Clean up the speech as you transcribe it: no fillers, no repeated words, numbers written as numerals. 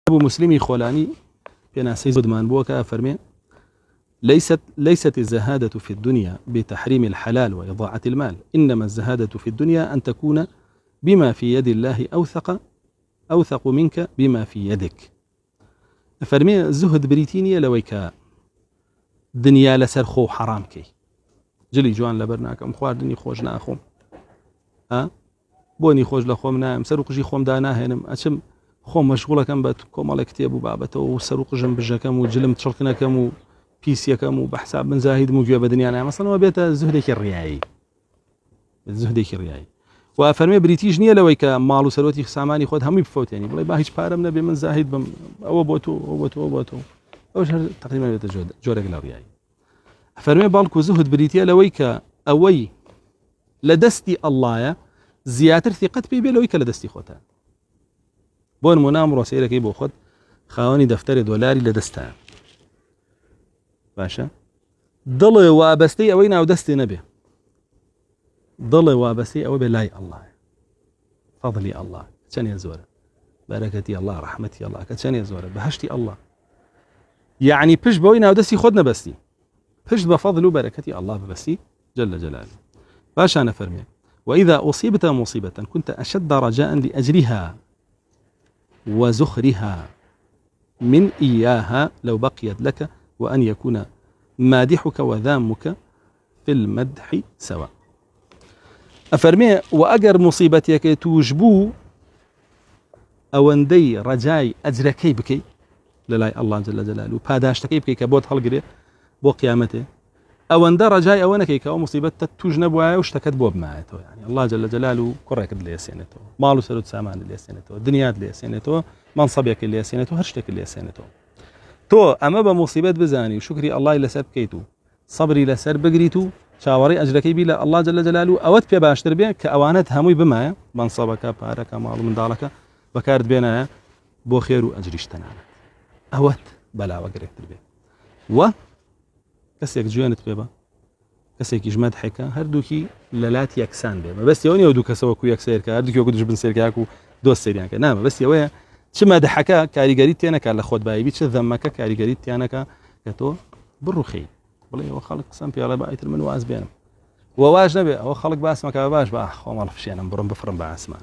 أبو مسلمي خولاني بين سيد من بوكا فرمي ليست الزهادة في الدنيا بتحريم الحلال وإضاعة المال، إنما الزهادة في الدنيا أن تكون بما في يد الله أوثق منك بما في يدك. فرمي الزهد بريتينيا لويكا دنيا لسر خو حرام كي جلي جوان لبرناكم خواردني خوش ناخوم بوني خوش لخوم نايم سروقجي خوم دانا هنم أشم خوم مشغولة كم بات كومال كتاب وبابته وسروق جنب جكم وجلم تشركنا كم وبيسيا كم وبحساب من زاهد موجوه بدنيا نايم أصلا ما بيت الزهدك الرياعي وفرمي بريتيش نية لويكا مالو سروتي ساماني خود همي بفوت يعني بلاي باهيش بارم نبي من زاهد بم أو بوتو أو شهر تقريبا بيت جورك الرياعي. فرمي بالكو زهد بريتيا لويكا أوي لدستي الله زياتر ثقت بي لويكا لدستي خوتان بون منام رسيلك يبو خد خاوني دفتر دولاري لدستها باشا ضل وابستي اوينا ودستي نبي ضل وابستي او بلاي الله فضلي الله كان يزور بركتي الله رحمتي الله كان يزور بهشتي الله يعني بش بوينا ودستي خدنا بستي بش بفضل وبركتي الله ببستي جل جلاله. باشا انا فرمي واذا اصيبت مصيبه كنت اشد رجاء لاجرها وزخرها من إياها لو بقيت لك وأن يكون مادحك وذامك في المدح سواء. أفرمي وأجر مصيبتك توجبو أوندي رجاي أجركي بكي للاي الله جل جلاله باداشتكي بكي كبوت خلقري بو قيامته أوند رجاي أونكي كأو مصيبة توجنب واشتكت بوب معته يعني الله جل جلاله كرك اللي سينته مالو سلوت سامان اللي سينته الدنيا اللي سينته منصبك اللي سينته هرشتك اللي سينته تو أما بمصيبة بزاني وشكري الله إلا سر بكيتو صبري لسر بقريتو شاوري أجركي بلا الله جل جلاله أوت بيا باشتر بيا كأوانت هموي بما منصبك بارك مالو من دالك بكارد بينا بو خير وأجريش تنانا أوت بلا وقريت بيا و كسيك جوانت بيبا كسيك يجمد حكا هردوكي للات يكسان بيبا بس يوني ودو كسوكو يكسيركا هردوكي وقدو جبن سيركاكو دوست سيريانكا نعم بس يويا چما دحكا كاريغريت تيانكا لخود باي بيتش ذمكا كاريغريت تيانكا كتو بروخي بلي هو خلق سامبي على بايت المنواز بينهم وواج نبي هو خلق باسمك باش با خو ما نعرفش انا برم بفرم با اسمان